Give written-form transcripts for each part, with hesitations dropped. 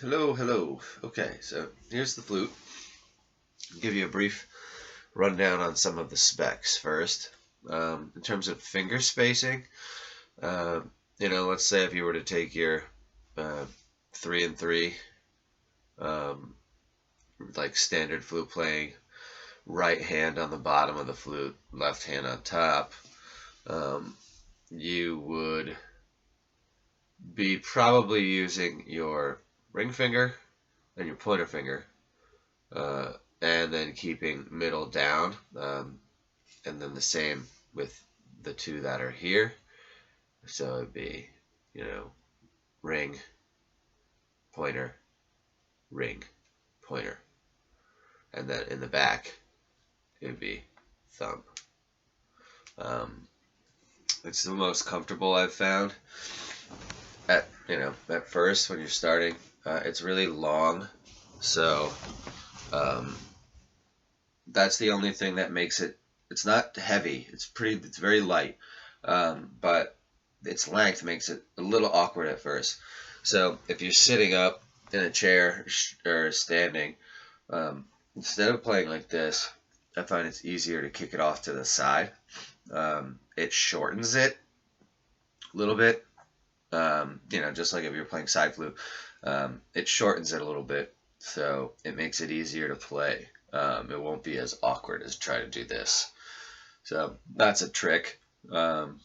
Hello, hello. Okay, so here's the flute. I'll give you a brief rundown on some of the specs first. In terms of finger spacing, uh, let's say if you were to take your 3 and 3, um, like standard flute playing, right hand on the bottom of the flute, left hand on top, you would be probably using your ring finger and your pointer finger, uh, and then keeping middle down, and then the same with the two that are here. So it'd be, ring, pointer, ring, pointer, and then in the back it would be thumb. It's the most comfortable I've found. At first when you're starting, it's really long, so that's the only thing that makes it. It's not heavy. It's very light, but its length makes it a little awkward at first. So if you're sitting up in a chair or standing, instead of playing like this, I find it's easier to kick it off to the side. It shortens it a little bit. Just like if you're playing side flute, it shortens it a little bit, so it makes it easier to play. It won't be as awkward as trying to do this. So that's a trick. The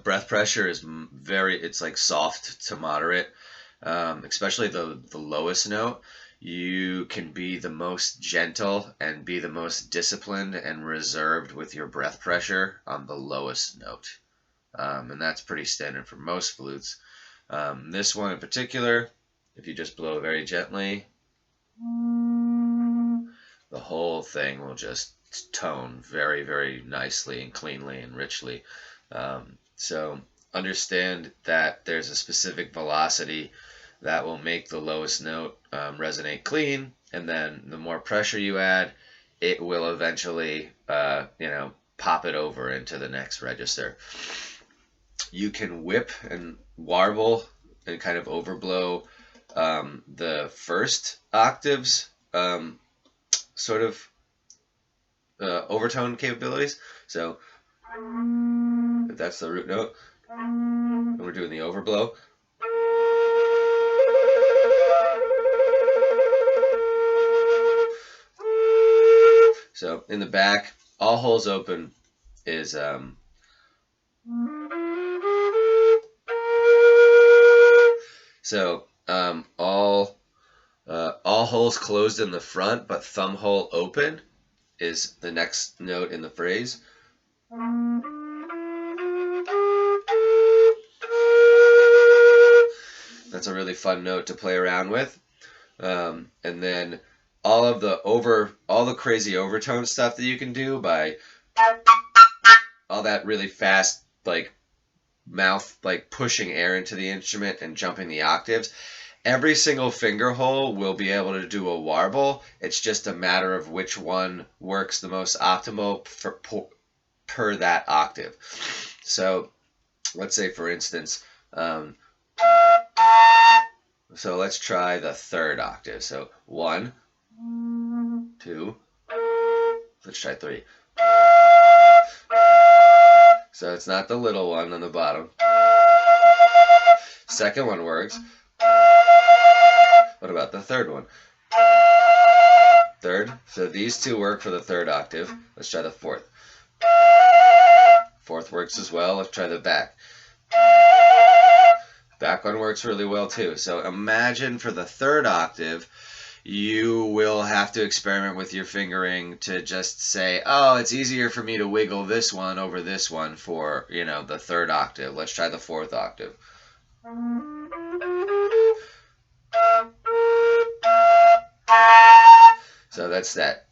breath pressure is it's like soft to moderate, especially the lowest note. You can be the most gentle and be the most disciplined and reserved with your breath pressure on the lowest note. And that's pretty standard for most flutes. This one in particular, if you just blow very gently, the whole thing will just tone very, very nicely and cleanly and richly. So understand that there's a specific velocity that will make the lowest note resonate clean, and then the more pressure you add, it will eventually, pop it over into the next register. You can whip and warble and kind of overblow the first octaves, sort of overtone capabilities. So if that's the root note, and we're doing the overblow. So in the back, all holes open is so all holes closed in the front, but thumb hole open is the next note in the phrase. That's a really fun note to play around with. And then all the crazy overtone stuff that you can do by all that really fast, like mouth, like pushing air into the instrument and jumping the octaves. Every single finger hole will be able to do a warble. It's just a matter of which one works the most optimal per that octave. So let's say, for instance, so let's try the third octave. So 1, 2, let's try 3. So it's not the little one on the bottom. Second one works. What about the third one? Third. So these two work for the third octave. Let's try the fourth. Fourth works as well. Let's try the back. Back one works really well too. So imagine for the third octave, you will have to experiment with your fingering to just say, oh, it's easier for me to wiggle this one over this one for, the third octave. Let's try the fourth octave. So that's that.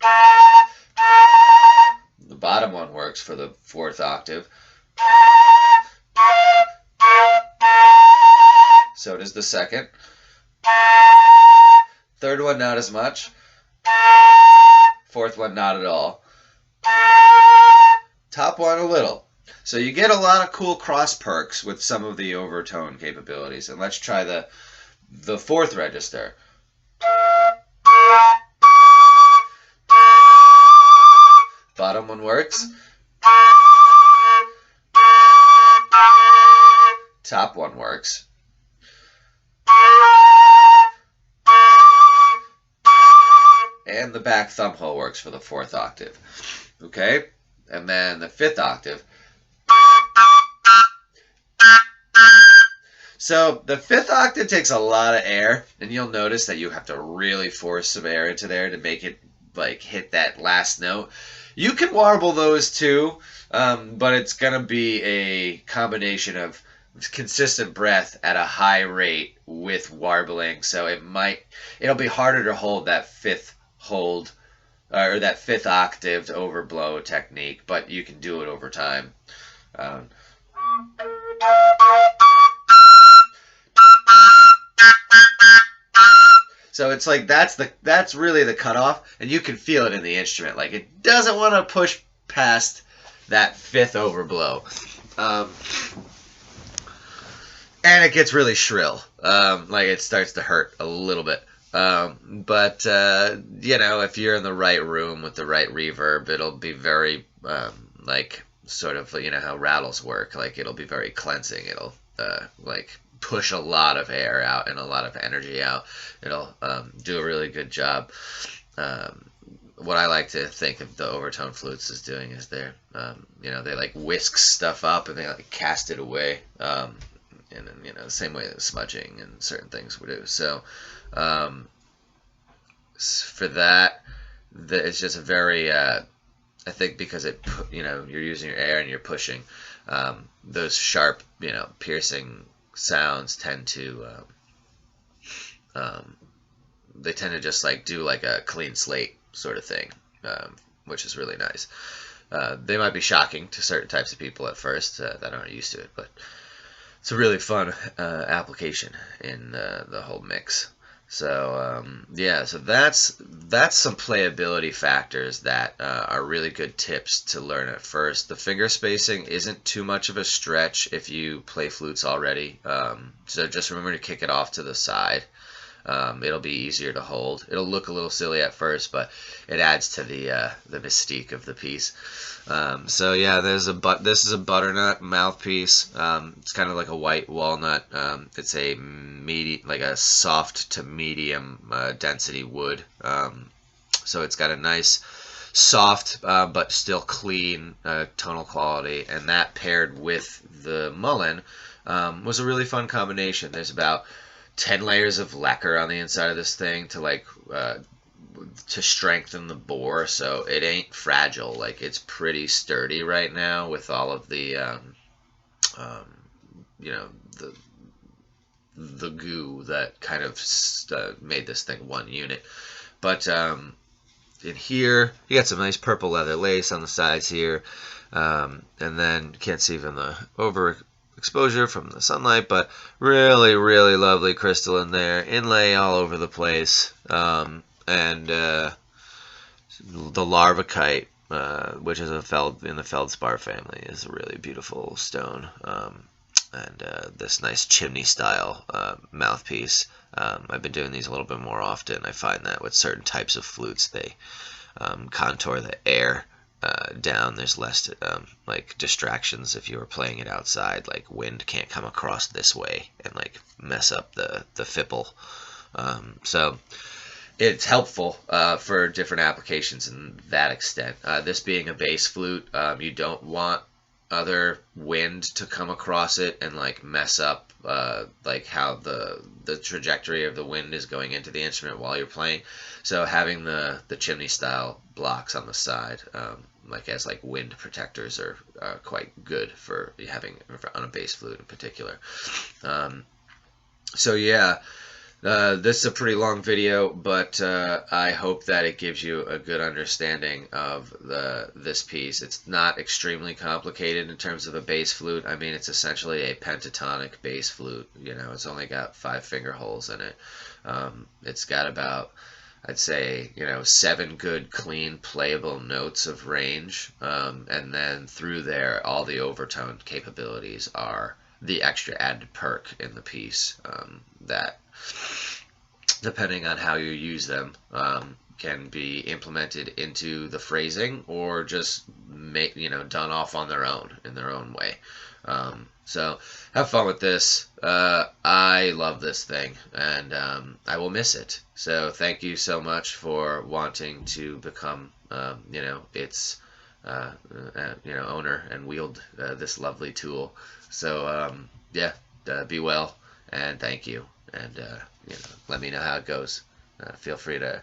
The bottom one works for the fourth octave. So does the second. Third one, not as much. Fourth one, not at all. Top one, a little. So you get a lot of cool cross perks with some of the overtone capabilities. And let's try the the fourth register. Bottom one works. Top one works. And the back thumb hole works for the fourth octave. Okay? And then the fifth octave. So the fifth octave takes a lot of air, and you'll notice that you have to really force some air into there to make it like hit that last note. You can warble those too, but it's gonna be a combination of consistent breath at a high rate with warbling. So it'll be harder to hold that fifth hold or that fifth octave overblow technique, but you can do it over time. So it's like that's really the cutoff, and you can feel it in the instrument. Like it doesn't want to push past that fifth overblow, and it gets really shrill. Like it starts to hurt a little bit. But if you're in the right room with the right reverb, it'll be very like sort of how rattles work. Like it'll be very cleansing. It'll like push a lot of air out and a lot of energy out. It'll do a really good job. What I like to think of the Overtone flutes as doing is they like whisk stuff up and they like cast it away. And then the same way that smudging and certain things would do. So for that, it's just a very I think because you're using your air and you're pushing, those sharp piercing sounds tend to they tend to just like do like a clean slate sort of thing, which is really nice. They might be shocking to certain types of people at first that aren't used to it, but it's a really fun application in the whole mix. So so that's some playability factors that are really good tips to learn at first. The finger spacing isn't too much of a stretch if you play flutes already. So just remember to kick it off to the side. It'll be easier to hold. It'll look a little silly at first, but it adds to the mystique of the piece. This is a butternut mouthpiece. It's kind of like a white walnut. It's a soft to medium density wood. So it's got a nice soft but still clean tonal quality, and that paired with the Mullien was a really fun combination. There's about 10 layers of lacquer on the inside of this thing to strengthen the bore, so it ain't fragile. Like it's pretty sturdy right now with all of the the goo that kind of made this thing one unit. But in here you got some nice purple leather lace on the sides here, and then you can't see from the overexposure from the sunlight, but really lovely crystal in there, inlay all over the place. And the larvakite, which is in the feldspar family, is a really beautiful stone. And this nice chimney style mouthpiece. I've been doing these a little bit more often. I find that with certain types of flutes, they contour the air down. There's less like distractions if you were playing it outside. Like wind can't come across this way and like mess up the fipple. So it's helpful for different applications in that extent. This being a bass flute, you don't want other wind to come across it and like mess up like how the trajectory of the wind is going into the instrument while you're playing. So having the chimney style blocks on the side as wind protectors are quite good for having on a bass flute in particular. This is a pretty long video, but I hope that it gives you a good understanding of this piece. It's not extremely complicated in terms of a bass flute. I mean, it's essentially a pentatonic bass flute. It's only got 5 finger holes in it. It's got about, I'd say, 7 good, clean, playable notes of range. And then through there, all the overtone capabilities are the extra added perk in the piece that, depending on how you use them, can be implemented into the phrasing or just done off on their own in their own way. So have fun with this. I love this thing, and I will miss it. So thank you so much for wanting to become, its owner and wield this lovely tool. So yeah, be well, and thank you, and let me know how it goes. Feel free to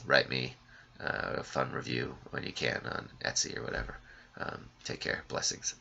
write me a fun review when you can on Etsy or whatever. Take care. Blessings.